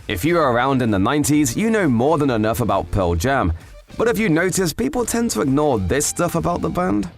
If you were around in the 90s, you know more than enough about Pearl Jam. But have you noticed people tend to ignore this stuff about the band?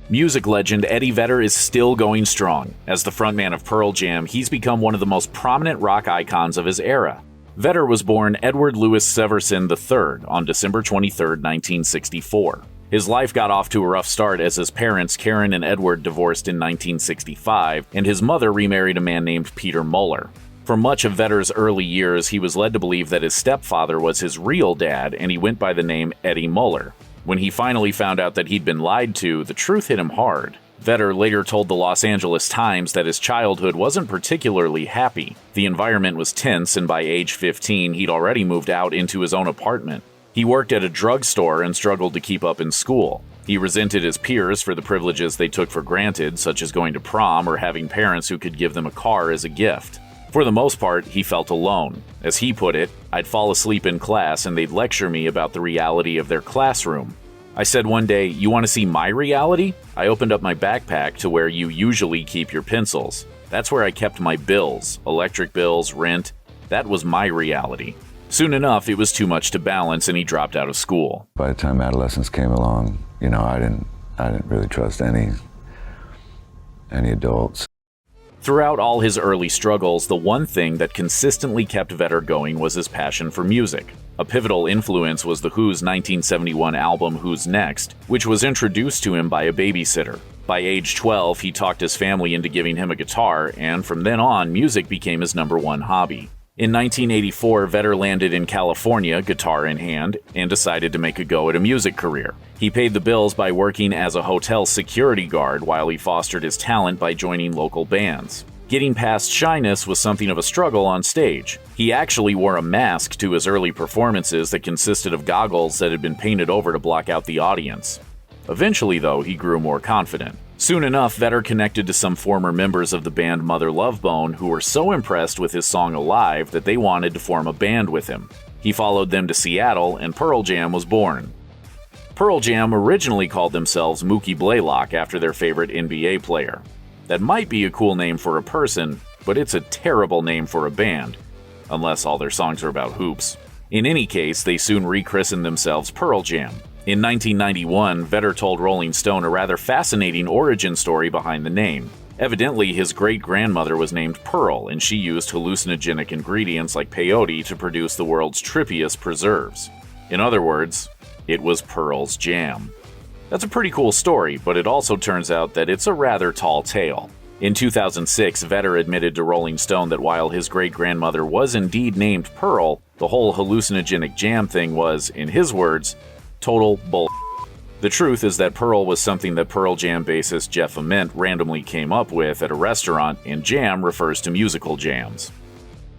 Music legend Eddie Vedder is still going strong. As the frontman of Pearl Jam, he's become one of the most prominent rock icons of his era. Vedder was born Edward Louis Severson III on December 23, 1964. His life got off to a rough start as his parents, Karen and Edward, divorced in 1965, and his mother remarried a man named Peter Muller. For much of Vedder's early years, he was led to believe that his stepfather was his real dad, and he went by the name Eddie Muller. When he finally found out that he'd been lied to, the truth hit him hard. Vedder later told the Los Angeles Times that his childhood wasn't particularly happy. The environment was tense, and by age 15, he'd already moved out into his own apartment. He worked at a drugstore and struggled to keep up in school. He resented his peers for the privileges they took for granted, such as going to prom or having parents who could give them a car as a gift. For the most part, he felt alone. As he put it, I'd fall asleep in class and they'd lecture me about the reality of their classroom. I said one day, "You want to see my reality?" I opened up my backpack to where you usually keep your pencils. That's where I kept my bills, electric bills, rent. That was my reality. Soon enough, it was too much to balance and he dropped out of school. By the time adolescence came along, I didn't really trust any adults. Throughout all his early struggles, the one thing that consistently kept Vedder going was his passion for music. A pivotal influence was The Who's 1971 album Who's Next, which was introduced to him by a babysitter. By age 12, he talked his family into giving him a guitar, and from then on, music became his #1 hobby. In 1984, Vedder landed in California, guitar in hand, and decided to make a go at a music career. He paid the bills by working as a hotel security guard while he fostered his talent by joining local bands. Getting past shyness was something of a struggle on stage. He actually wore a mask to his early performances that consisted of goggles that had been painted over to block out the audience. Eventually, though, he grew more confident. Soon enough, Vedder connected to some former members of the band Mother Love Bone who were so impressed with his song Alive that they wanted to form a band with him. He followed them to Seattle, and Pearl Jam was born. Pearl Jam originally called themselves Mookie Blaylock after their favorite NBA player. That might be a cool name for a person, but it's a terrible name for a band, unless all their songs are about hoops. In any case, they soon rechristened themselves Pearl Jam. In 1991, Vedder told Rolling Stone a rather fascinating origin story behind the name. Evidently, his great-grandmother was named Pearl, and she used hallucinogenic ingredients like peyote to produce the world's trippiest preserves. In other words, it was Pearl's Jam. That's a pretty cool story, but it also turns out that it's a rather tall tale. In 2006, Vedder admitted to Rolling Stone that while his great-grandmother was indeed named Pearl, the whole hallucinogenic jam thing was, in his words, total bull. The truth is that Pearl was something that Pearl Jam bassist Jeff Ament randomly came up with at a restaurant, and jam refers to musical jams.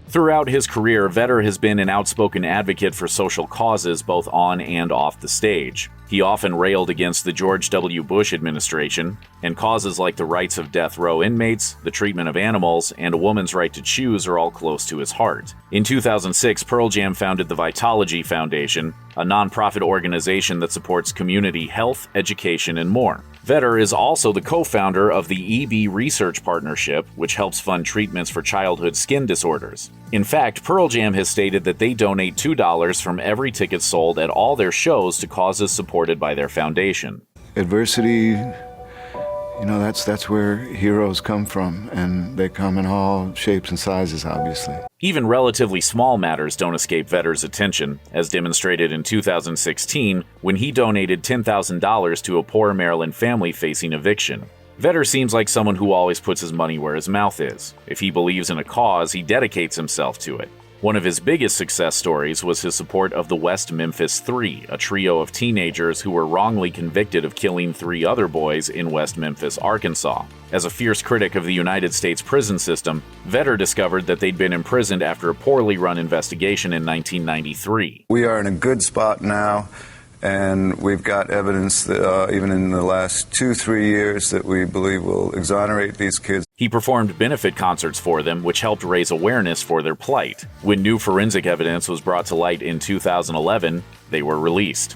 Throughout his career, Vedder has been an outspoken advocate for social causes both on and off the stage. He often railed against the George W. Bush administration, and causes like the rights of death row inmates, the treatment of animals, and a woman's right to choose are all close to his heart. In 2006, Pearl Jam founded the Vitalogy Foundation, a nonprofit organization that supports community health, education, and more. Vedder is also the co-founder of the EB Research Partnership, which helps fund treatments for childhood skin disorders. In fact, Pearl Jam has stated that they donate $2 from every ticket sold at all their shows to causes supported by their foundation. Adversity, that's where heroes come from, and they come in all shapes and sizes, obviously. Even relatively small matters don't escape Vedder's attention, as demonstrated in 2016 when he donated $10,000 to a poor Maryland family facing eviction. Vedder seems like someone who always puts his money where his mouth is. If he believes in a cause, he dedicates himself to it. One of his biggest success stories was his support of the West Memphis Three, a trio of teenagers who were wrongly convicted of killing 3 other boys in West Memphis, Arkansas. As a fierce critic of the United States prison system, Vedder discovered that they'd been imprisoned after a poorly run investigation in 1993. We are in a good spot now, and we've got evidence that even in the last 2-3 years that we believe will exonerate these kids. He performed benefit concerts for them, which helped raise awareness for their plight. When new forensic evidence was brought to light in 2011, they were released.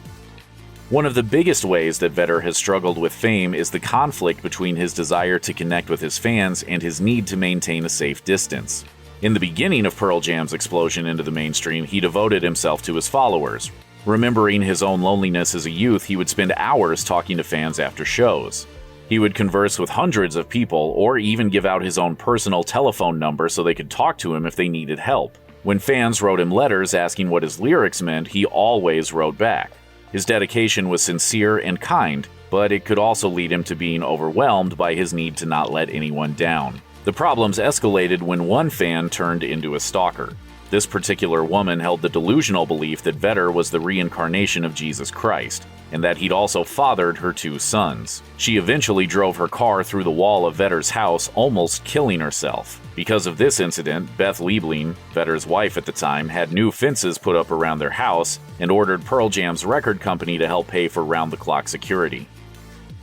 One of the biggest ways that Vedder has struggled with fame is the conflict between his desire to connect with his fans and his need to maintain a safe distance. In the beginning of Pearl Jam's explosion into the mainstream, he devoted himself to his followers. Remembering his own loneliness as a youth, he would spend hours talking to fans after shows. He would converse with hundreds of people, or even give out his own personal telephone number so they could talk to him if they needed help. When fans wrote him letters asking what his lyrics meant, he always wrote back. His dedication was sincere and kind, but it could also lead him to being overwhelmed by his need to not let anyone down. The problems escalated when one fan turned into a stalker. This particular woman held the delusional belief that Vedder was the reincarnation of Jesus Christ, and that he'd also fathered her 2 sons. She eventually drove her car through the wall of Vedder's house, almost killing herself. Because of this incident, Beth Liebling, Vedder's wife at the time, had new fences put up around their house and ordered Pearl Jam's record company to help pay for round-the-clock security.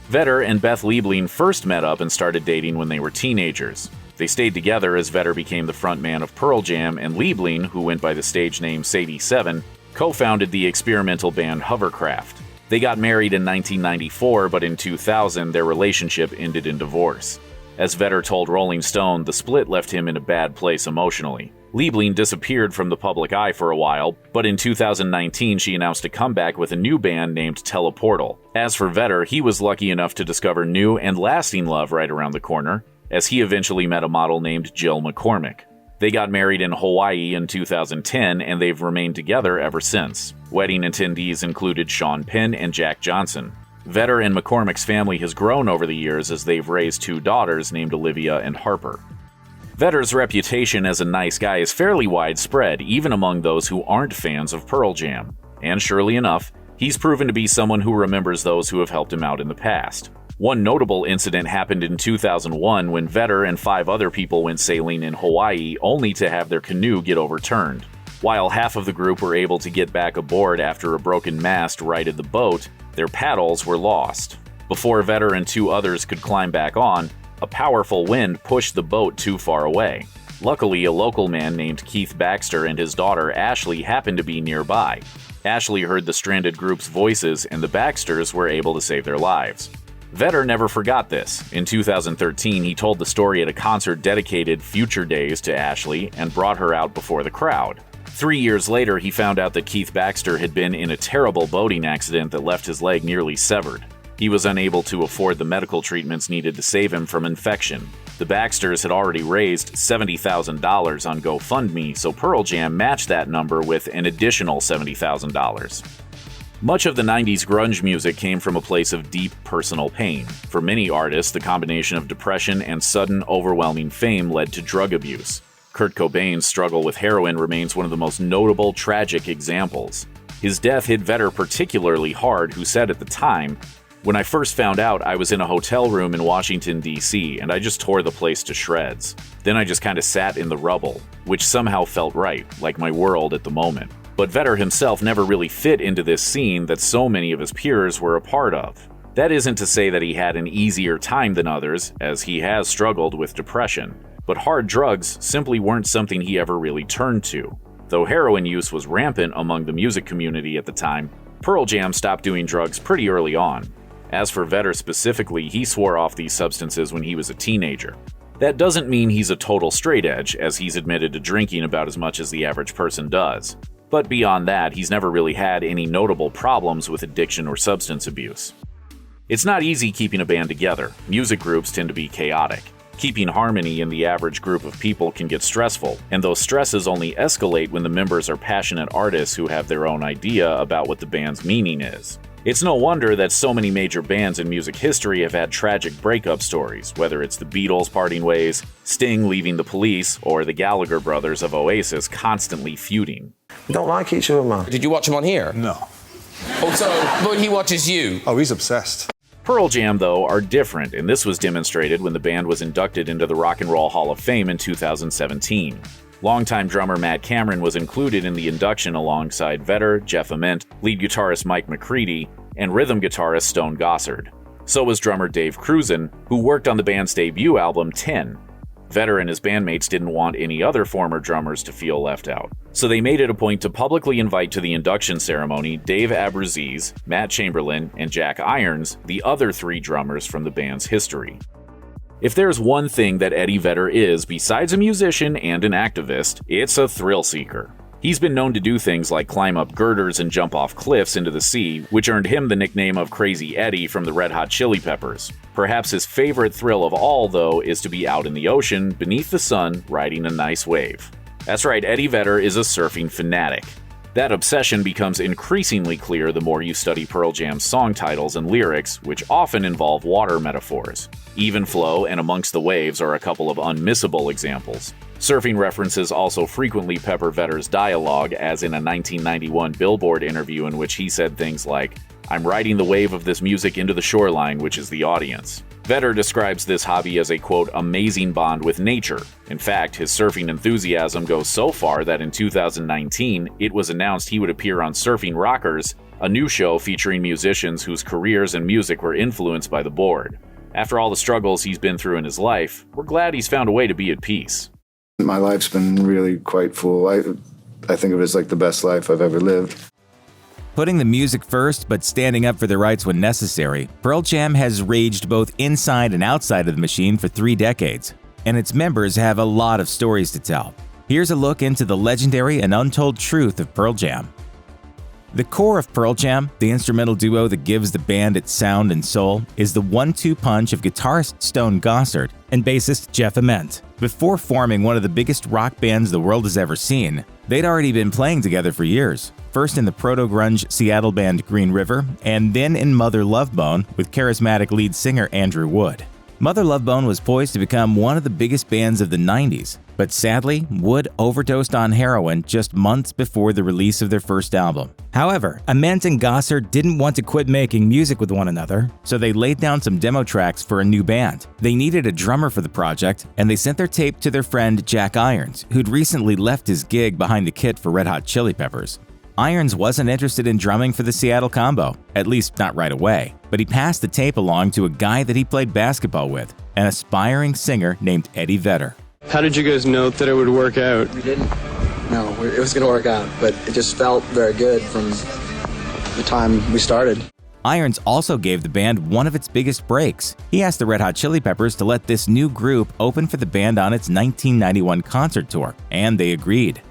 Vedder and Beth Liebling first met up and started dating when they were teenagers. They stayed together as Vedder became the frontman of Pearl Jam, and Liebling, who went by the stage name Sadie 7, co-founded the experimental band Hovercraft. They got married in 1994, but in 2000 their relationship ended in divorce. As Vedder told Rolling Stone, the split left him in a bad place emotionally. Liebling disappeared from the public eye for a while, but in 2019 she announced a comeback with a new band named Teleportal. As for Vedder, he was lucky enough to discover new and lasting love right around the corner, as he eventually met a model named Jill McCormick. They got married in Hawaii in 2010, and they've remained together ever since. Wedding attendees included Sean Penn and Jack Johnson. Vedder and McCormick's family has grown over the years as they've raised 2 daughters named Olivia and Harper. Vedder's reputation as a nice guy is fairly widespread, even among those who aren't fans of Pearl Jam. And surely enough, he's proven to be someone who remembers those who have helped him out in the past. One notable incident happened in 2001 when Vedder and 5 other people went sailing in Hawaii only to have their canoe get overturned. While half of the group were able to get back aboard after a broken mast righted the boat, their paddles were lost. Before Vedder and 2 others could climb back on, a powerful wind pushed the boat too far away. Luckily, a local man named Keith Baxter and his daughter Ashley happened to be nearby. Ashley heard the stranded group's voices, and the Baxters were able to save their lives. Vedder never forgot this. In 2013, he told the story at a concert dedicated Future Days to Ashley and brought her out before the crowd. 3 years later, he found out that Keith Baxter had been in a terrible boating accident that left his leg nearly severed. He was unable to afford the medical treatments needed to save him from infection. The Baxters had already raised $70,000 on GoFundMe, so Pearl Jam matched that number with an additional $70,000. Much of the 90s grunge music came from a place of deep personal pain. For many artists, the combination of depression and sudden, overwhelming fame led to drug abuse. Kurt Cobain's struggle with heroin remains one of the most notable tragic examples. His death hit Vedder particularly hard, who said at the time, "When I first found out, I was in a hotel room in Washington, D.C., and I just tore the place to shreds. Then I just kind of sat in the rubble, which somehow felt right, like my world at the moment." But Vedder himself never really fit into this scene that so many of his peers were a part of. That isn't to say that he had an easier time than others, as he has struggled with depression, but hard drugs simply weren't something he ever really turned to. Though heroin use was rampant among the music community at the time, Pearl Jam stopped doing drugs pretty early on. As for Vedder specifically, he swore off these substances when he was a teenager. That doesn't mean he's a total straight edge, as he's admitted to drinking about as much as the average person does. But beyond that, he's never really had any notable problems with addiction or substance abuse. It's not easy keeping a band together. Music groups tend to be chaotic. Keeping harmony in the average group of people can get stressful, and those stresses only escalate when the members are passionate artists who have their own idea about what the band's meaning is. It's no wonder that so many major bands in music history have had tragic breakup stories, whether it's the Beatles parting ways, Sting leaving the Police, or the Gallagher brothers of Oasis constantly feuding. We don't like each other, man. Did you watch him on here? No. Also, but he watches you. Oh, he's obsessed. Pearl Jam, though, are different, and this was demonstrated when the band was inducted into the Rock and Roll Hall of Fame in 2017. Longtime drummer Matt Cameron was included in the induction alongside Vedder, Jeff Ament, lead guitarist Mike McCready, and rhythm guitarist Stone Gossard. So was drummer Dave Cruzan, who worked on the band's debut album, 10. Vedder and his bandmates didn't want any other former drummers to feel left out, so they made it a point to publicly invite to the induction ceremony Dave Abruzzese, Matt Chamberlain, and Jack Irons, the other 3 drummers from the band's history. If there's one thing that Eddie Vedder is besides a musician and an activist, it's a thrill seeker. He's been known to do things like climb up girders and jump off cliffs into the sea, which earned him the nickname of Crazy Eddie from the Red Hot Chili Peppers. Perhaps his favorite thrill of all, though, is to be out in the ocean, beneath the sun, riding a nice wave. That's right, Eddie Vedder is a surfing fanatic. That obsession becomes increasingly clear the more you study Pearl Jam's song titles and lyrics, which often involve water metaphors. Even Flow and Amongst the Waves are a couple of unmissable examples. Surfing references also frequently pepper Vedder's dialogue, as in a 1991 Billboard interview in which he said things like, "I'm riding the wave of this music into the shoreline, which is the audience." Vedder describes this hobby as a, quote, amazing bond with nature. In fact, his surfing enthusiasm goes so far that in 2019, it was announced he would appear on Surfing Rockers, a new show featuring musicians whose careers and music were influenced by the board. After all the struggles he's been through in his life, we're glad he's found a way to be at peace. My life's been really quite full. I think of it as like the best life I've ever lived. Putting the music first, but standing up for their rights when necessary, Pearl Jam has raged both inside and outside of the machine for 3 decades, and its members have a lot of stories to tell. Here's a look into the legendary and untold truth of Pearl Jam. The core of Pearl Jam, the instrumental duo that gives the band its sound and soul, is the 1-2 punch of guitarist Stone Gossard and bassist Jeff Ament. Before forming one of the biggest rock bands the world has ever seen, they'd already been playing together for years, first in the proto-grunge Seattle band Green River, and then in Mother Love Bone with charismatic lead singer Andrew Wood. Mother Love Bone was poised to become one of the biggest bands of the 90s, but sadly, Wood overdosed on heroin just months before the release of their first album. However, Ament and Gossard didn't want to quit making music with one another, so they laid down some demo tracks for a new band. They needed a drummer for the project, and they sent their tape to their friend Jack Irons, who'd recently left his gig behind the kit for Red Hot Chili Peppers. Irons wasn't interested in drumming for the Seattle combo, at least not right away, but he passed the tape along to a guy that he played basketball with, an aspiring singer named Eddie Vedder. How did you guys know that it would work out? We didn't. No, it was going to work out, but it just felt very good from the time we started. Irons also gave the band one of its biggest breaks. He asked the Red Hot Chili Peppers to let this new group open for the band on its 1991 concert tour, and they agreed.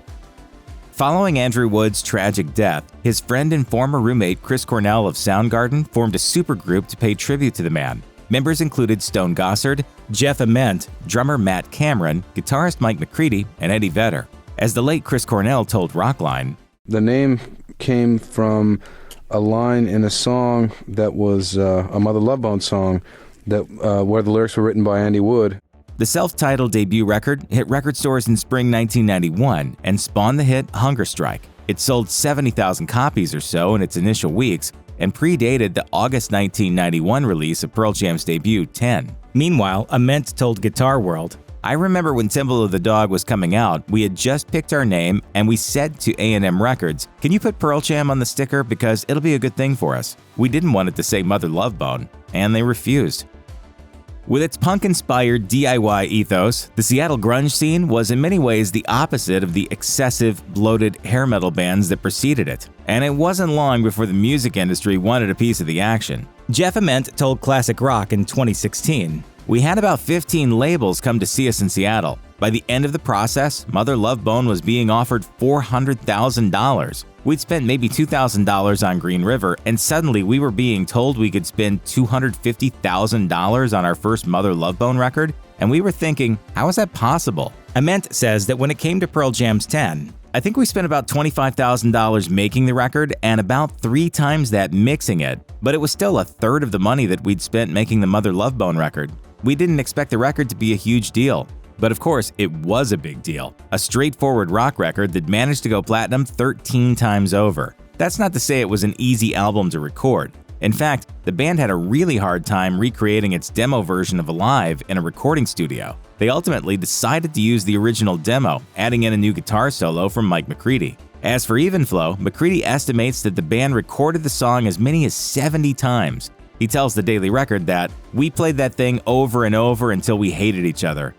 Following Andrew Wood's tragic death, his friend and former roommate Chris Cornell of Soundgarden formed a supergroup to pay tribute to the man. Members included Stone Gossard, Jeff Ament, drummer Matt Cameron, guitarist Mike McCready, and Eddie Vedder. As the late Chris Cornell told Rockline, "The name came from a line in a song that was a Mother Love Bone song that where the lyrics were written by Andy Wood." The self-titled debut record hit record stores in spring 1991 and spawned the hit Hunger Strike. It sold 70,000 copies or so in its initial weeks and predated the August 1991 release of Pearl Jam's debut, 10. Meanwhile, Ament told Guitar World, "I remember when Temple of the Dog was coming out, we had just picked our name and we said to A&M Records, can you put Pearl Jam on the sticker because it'll be a good thing for us. We didn't want it to say Mother Love Bone, and they refused." With its punk-inspired DIY ethos, the Seattle grunge scene was in many ways the opposite of the excessive, bloated hair metal bands that preceded it. And it wasn't long before the music industry wanted a piece of the action. Jeff Ament told Classic Rock in 2016, "We had about 15 labels come to see us in Seattle. By the end of the process, Mother Love Bone was being offered $400,000. We'd spent maybe $2,000 on Green River, and suddenly we were being told we could spend $250,000 on our first Mother Love Bone record, and we were thinking, how is that possible?" Ament says that when it came to Pearl Jam's 10, "I think we spent about $25,000 making the record and about 3 times that mixing it, but it was still a third of the money that we'd spent making the Mother Love Bone record. We didn't expect the record to be a huge deal." But of course, it was a big deal. A straightforward rock record that managed to go platinum 13 times over. That's not to say it was an easy album to record. In fact, the band had a really hard time recreating its demo version of Alive in a recording studio. They ultimately decided to use the original demo, adding in a new guitar solo from Mike McCready. As for Even Flow, McCready estimates that the band recorded the song as many as 70 times. He tells the Daily Record that, "We played that thing over and over until we hated each other."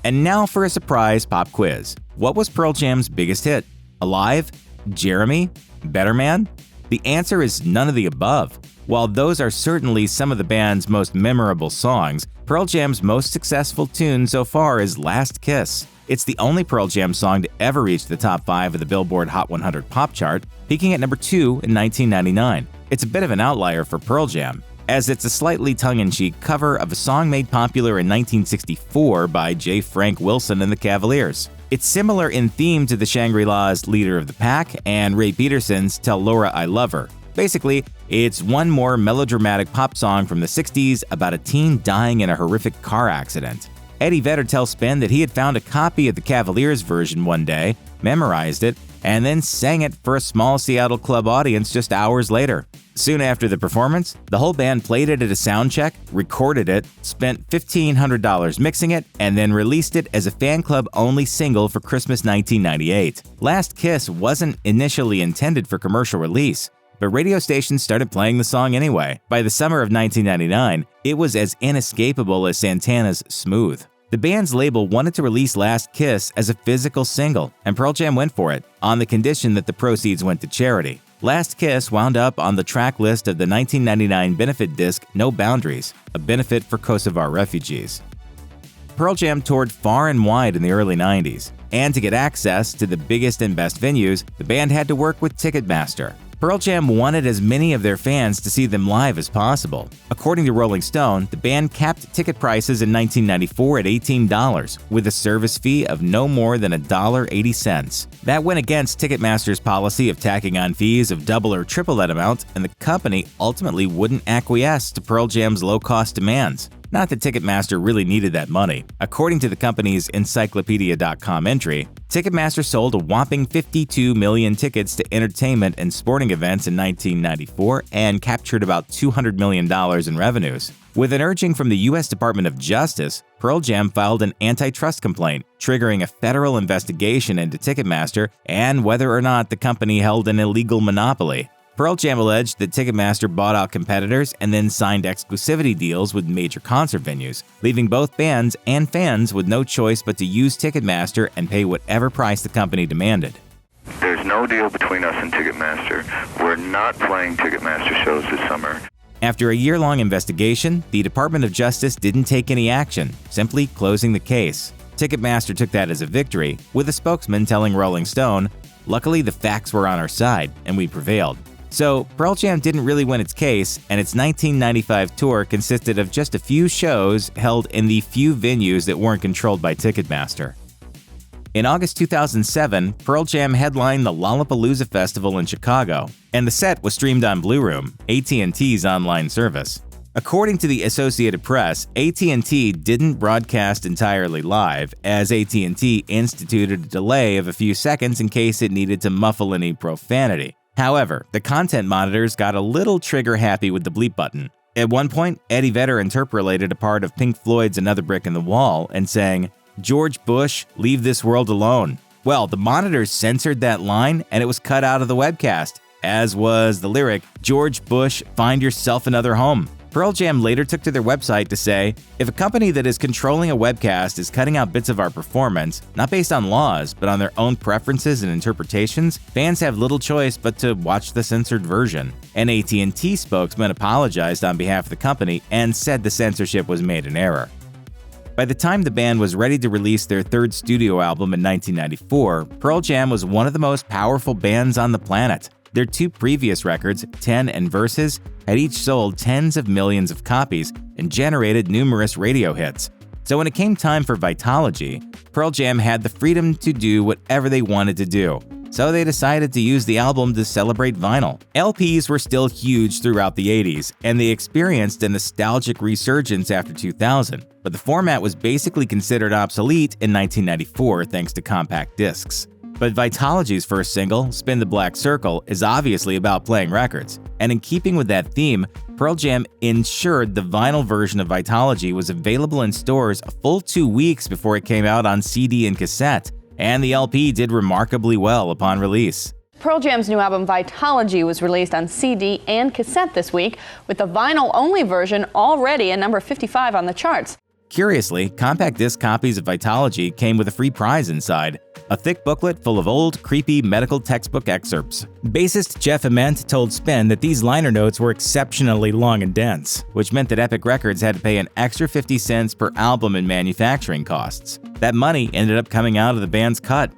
And now for a surprise pop quiz. What was Pearl Jam's biggest hit? Alive? Jeremy? Better Man? The answer is none of the above. While those are certainly some of the band's most memorable songs, Pearl Jam's most successful tune so far is Last Kiss. It's the only Pearl Jam song to ever reach the top 5 of the Billboard Hot 100 pop chart, peaking at number 2 in 1999. It's a bit of an outlier for Pearl Jam, as it's a slightly tongue-in-cheek cover of a song made popular in 1964 by J. Frank Wilson and the Cavaliers. It's similar in theme to the Shangri-La's Leader of the Pack and Ray Peterson's Tell Laura I Love Her. Basically, it's one more melodramatic pop song from the 60s about a teen dying in a horrific car accident. Eddie Vedder tells Spin that he had found a copy of the Cavaliers version one day, memorized it, and then sang it for a small Seattle club audience just hours later. Soon after the performance, the whole band played it at a sound check, recorded it, spent $1,500 mixing it, and then released it as a fan club-only single for Christmas 1998. Last Kiss wasn't initially intended for commercial release, but radio stations started playing the song anyway. By the summer of 1999, it was as inescapable as Santana's Smooth. The band's label wanted to release Last Kiss as a physical single, and Pearl Jam went for it, on the condition that the proceeds went to charity. Last Kiss wound up on the track list of the 1999 benefit disc No Boundaries, a benefit for Kosovar refugees. Pearl Jam toured far and wide in the early 90s, and to get access to the biggest and best venues, the band had to work with Ticketmaster. Pearl Jam wanted as many of their fans to see them live as possible. According to Rolling Stone, the band capped ticket prices in 1994 at $18, with a service fee of no more than $1.80. That went against Ticketmaster's policy of tacking on fees of double or triple that amount, and the company ultimately wouldn't acquiesce to Pearl Jam's low-cost demands. Not that Ticketmaster really needed that money. According to the company's Encyclopedia.com entry, Ticketmaster sold a whopping 52 million tickets to entertainment and sporting events in 1994 and captured about $200 million in revenues. With an urging from the U.S. Department of Justice, Pearl Jam filed an antitrust complaint, triggering a federal investigation into Ticketmaster and whether or not the company held an illegal monopoly. Pearl Jam alleged that Ticketmaster bought out competitors and then signed exclusivity deals with major concert venues, leaving both bands and fans with no choice but to use Ticketmaster and pay whatever price the company demanded. There's no deal between us and Ticketmaster. We're not playing Ticketmaster shows this summer. After a year-long investigation, the Department of Justice didn't take any action, simply closing the case. Ticketmaster took that as a victory, with a spokesman telling Rolling Stone, "Luckily, the facts were on our side, and we prevailed." So, Pearl Jam didn't really win its case, and its 1995 tour consisted of just a few shows held in the few venues that weren't controlled by Ticketmaster. In August 2007, Pearl Jam headlined the Lollapalooza Festival in Chicago, and the set was streamed on Blue Room, AT&T's online service. According to the Associated Press, AT&T didn't broadcast entirely live, as AT&T instituted a delay of a few seconds in case it needed to muffle any profanity. However, the content monitors got a little trigger-happy with the bleep button. At one point, Eddie Vedder interpolated a part of Pink Floyd's Another Brick in the Wall and sang, "George Bush, leave this world alone." Well, the monitors censored that line and it was cut out of the webcast, as was the lyric, "George Bush, find yourself another home." Pearl Jam later took to their website to say, "If a company that is controlling a webcast is cutting out bits of our performance, not based on laws, but on their own preferences and interpretations, fans have little choice but to watch the censored version." An AT&T spokesman apologized on behalf of the company and said the censorship was made in error. By the time the band was ready to release their third studio album in 1994, Pearl Jam was one of the most powerful bands on the planet. Their two previous records, 10 and Versus, had each sold tens of millions of copies and generated numerous radio hits. So when it came time for Vitalogy, Pearl Jam had the freedom to do whatever they wanted to do. So they decided to use the album to celebrate vinyl. LPs were still huge throughout the 80s, and they experienced a nostalgic resurgence after 2000, but the format was basically considered obsolete in 1994 thanks to compact discs. But Vitalogy's first single, Spin the Black Circle, is obviously about playing records. And in keeping with that theme, Pearl Jam ensured the vinyl version of Vitalogy was available in stores a full 2 weeks before it came out on CD and cassette. And the LP did remarkably well upon release. Pearl Jam's new album Vitalogy was released on CD and cassette this week, with the vinyl-only version already at number 55 on the charts. Curiously, compact disc copies of Vitalogy came with a free prize inside, a thick booklet full of old, creepy medical textbook excerpts. Bassist Jeff Ament told Spin that these liner notes were exceptionally long and dense, which meant that Epic Records had to pay an extra 50 cents per album in manufacturing costs. That money ended up coming out of the band's cut.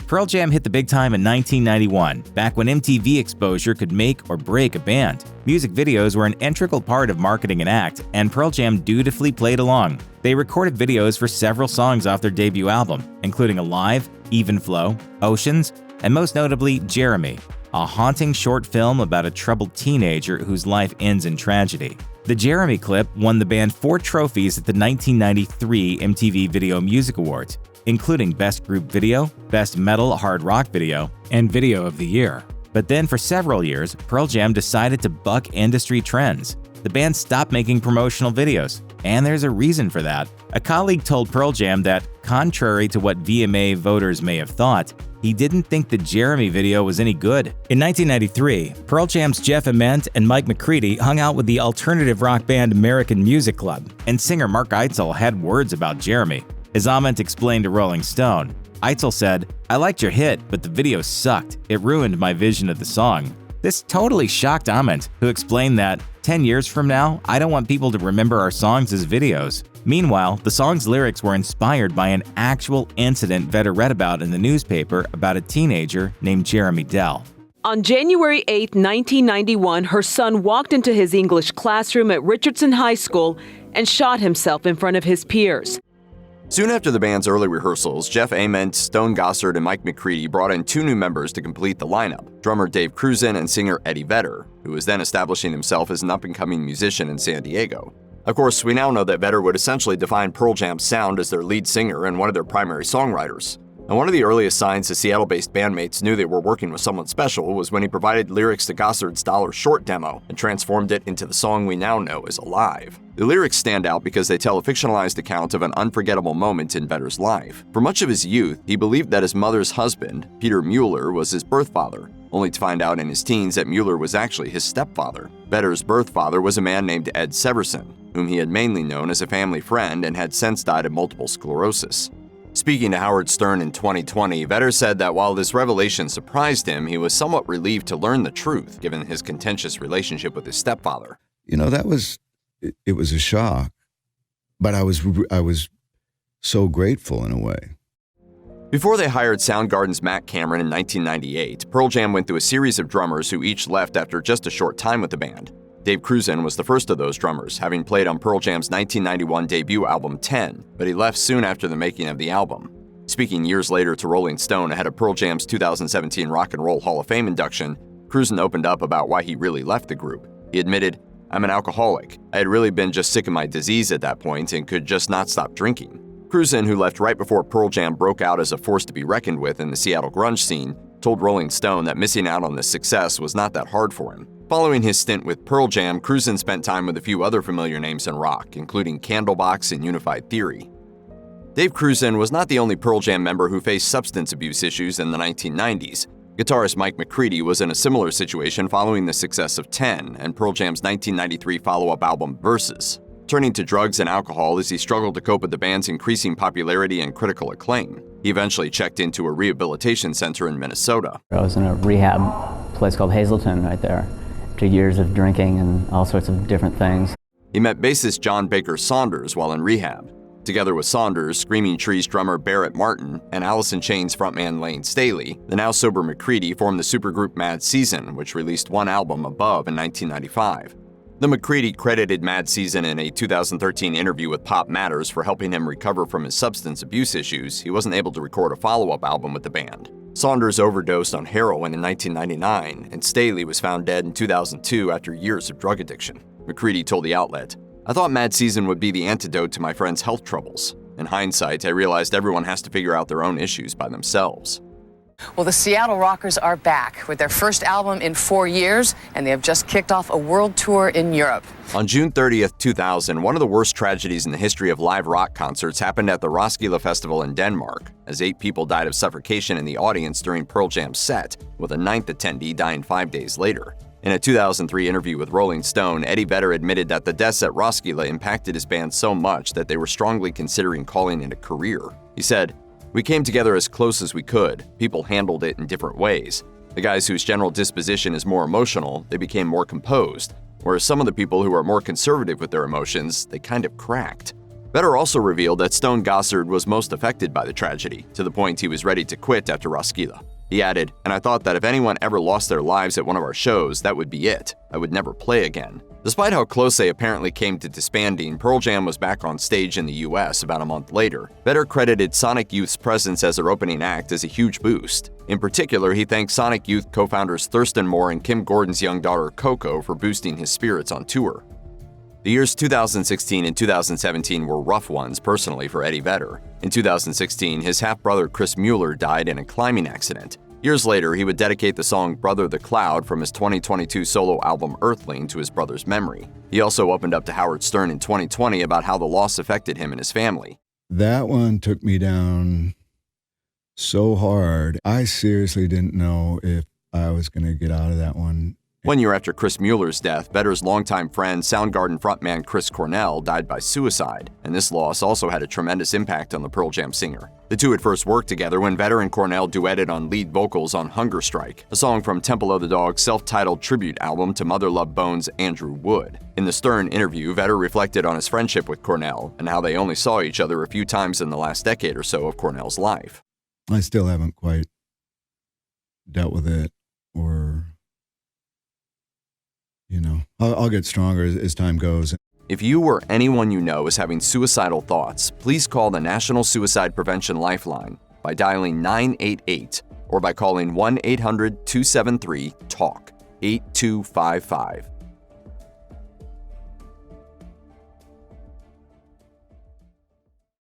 Pearl Jam hit the big time in 1991, back when MTV exposure could make or break a band. Music videos were an integral part of marketing an act, and Pearl Jam dutifully played along. They recorded videos for several songs off their debut album, including Alive, Even Flow, Oceans, and most notably Jeremy, a haunting short film about a troubled teenager whose life ends in tragedy. The Jeremy clip won the band 4 trophies at the 1993 MTV Video Music Awards, including Best Group Video, Best Metal Hard Rock Video, and Video of the Year. But then for several years, Pearl Jam decided to buck industry trends. The band stopped making promotional videos, and there's a reason for that. A colleague told Pearl Jam that, contrary to what VMA voters may have thought, he didn't think the Jeremy video was any good. In 1993, Pearl Jam's Jeff Ament and Mike McCready hung out with the alternative rock band American Music Club, and singer Mark Eitzel had words about Jeremy. As Ament explained to Rolling Stone, Eitzel said, "I liked your hit, but the video sucked. It ruined my vision of the song." This totally shocked Ament, who explained that, 10 years from now, I don't want people to remember our songs as videos. Meanwhile, the song's lyrics were inspired by an actual incident Vedder read about in the newspaper about a teenager named Jeremy Dell. On January 8, 1991, her son walked into his English classroom at Richardson High School and shot himself in front of his peers. Soon after the band's early rehearsals, Jeff Ament, Stone Gossard, and Mike McCready brought in 2 new members to complete the lineup, drummer Dave Cruzan and singer Eddie Vedder, who was then establishing himself as an up-and-coming musician in San Diego. Of course, we now know that Vedder would essentially define Pearl Jam's sound as their lead singer and one of their primary songwriters. And one of the earliest signs the Seattle-based bandmates knew they were working with someone special was when he provided lyrics to Gossard's Dollar Short demo and transformed it into the song we now know as Alive. The lyrics stand out because they tell a fictionalized account of an unforgettable moment in Vedder's life. For much of his youth, he believed that his mother's husband, Peter Mueller, was his birth father, only to find out in his teens that Mueller was actually his stepfather. Vedder's birth father was a man named Ed Severson, whom he had mainly known as a family friend and had since died of multiple sclerosis. Speaking to Howard Stern in 2020, Vedder said that while this revelation surprised him, he was somewhat relieved to learn the truth, given his contentious relationship with his stepfather. You know, it was a shock, but I was so grateful in a way. Before they hired Soundgarden's Matt Cameron in 1998, Pearl Jam went through a series of drummers who each left after just a short time with the band. Dave Cruzan was the first of those drummers, having played on Pearl Jam's 1991 debut album 10, but he left soon after the making of the album. Speaking years later to Rolling Stone ahead of Pearl Jam's 2017 Rock and Roll Hall of Fame induction, Cruzan opened up about why he really left the group. He admitted, "I'm an alcoholic. I had really been just sick of my disease at that point and could just not stop drinking." Cruzan, who left right before Pearl Jam broke out as a force to be reckoned with in the Seattle grunge scene, told Rolling Stone that missing out on this success was not that hard for him. Following his stint with Pearl Jam, Cruzan spent time with a few other familiar names in rock, including Candlebox and Unified Theory. Dave Cruzan was not the only Pearl Jam member who faced substance abuse issues in the 1990s. Guitarist Mike McCready was in a similar situation following the success of 10 and Pearl Jam's 1993 follow-up album Versus, turning to drugs and alcohol as he struggled to cope with the band's increasing popularity and critical acclaim. He eventually checked into a rehabilitation center in Minnesota. I was in a rehab place called Hazleton right there, after years of drinking and all sorts of different things. He met bassist John Baker Saunders while in rehab. Together with Saunders, Screaming Trees drummer Barrett Martin, and Alice in Chains frontman Lane Staley, the now sober McCready formed the supergroup Mad Season, which released one album, Above, in 1995. The McCready credited Mad Season in a 2013 interview with Pop Matters for helping him recover from his substance abuse issues. He wasn't able to record a follow-up album with the band. Saunders overdosed on heroin in 1999, and Staley was found dead in 2002 after years of drug addiction. McCready told the outlet, "I thought Mad Season would be the antidote to my friend's health troubles. In hindsight, I realized everyone has to figure out their own issues by themselves." Well, the Seattle Rockers are back with their first album in 4 years, and they have just kicked off a world tour in Europe. On June 30th, 2000, one of the worst tragedies in the history of live rock concerts happened at the Roskilde Festival in Denmark, as 8 people died of suffocation in the audience during Pearl Jam's set, with a 9th attendee dying 5 days later. In a 2003 interview with Rolling Stone, Eddie Vedder admitted that the deaths at Roskilde impacted his band so much that they were strongly considering calling it a career. He said, "We came together as close as we could. People handled it in different ways. The guys whose general disposition is more emotional, they became more composed, whereas some of the people who are more conservative with their emotions, they kind of cracked." Vedder also revealed that Stone Gossard was most affected by the tragedy, to the point he was ready to quit after Roskilde. He added, "And I thought that if anyone ever lost their lives at one of our shows, that would be it. I would never play again." Despite how close they apparently came to disbanding, Pearl Jam was back on stage in the US about a month later. Vedder credited Sonic Youth's presence as their opening act as a huge boost. In particular, he thanked Sonic Youth co-founders Thurston Moore and Kim Gordon's young daughter Coco for boosting his spirits on tour. The years 2016 and 2017 were rough ones personally for Eddie Vedder. In 2016, his half-brother Chris Mueller died in a climbing accident. Years later, he would dedicate the song Brother the Cloud from his 2022 solo album Earthling to his brother's memory. He also opened up to Howard Stern in 2020 about how the loss affected him and his family. That one took me down so hard. I seriously didn't know if I was going to get out of that one. 1 year after Chris Mueller's death, Vedder's longtime friend, Soundgarden frontman Chris Cornell, died by suicide, and this loss also had a tremendous impact on the Pearl Jam singer. The two had first worked together when Vedder and Cornell duetted on lead vocals on Hunger Strike, a song from Temple of the Dog's self-titled tribute album to Mother Love Bone's Andrew Wood. In the Stern interview, Vedder reflected on his friendship with Cornell and how they only saw each other a few times in the last decade or so of Cornell's life. I still haven't quite dealt with it, or... I'll get stronger as time goes. If you or anyone you know is having suicidal thoughts, please call the National Suicide Prevention Lifeline by dialing 988 or by calling 1-800-273-TALK 8255.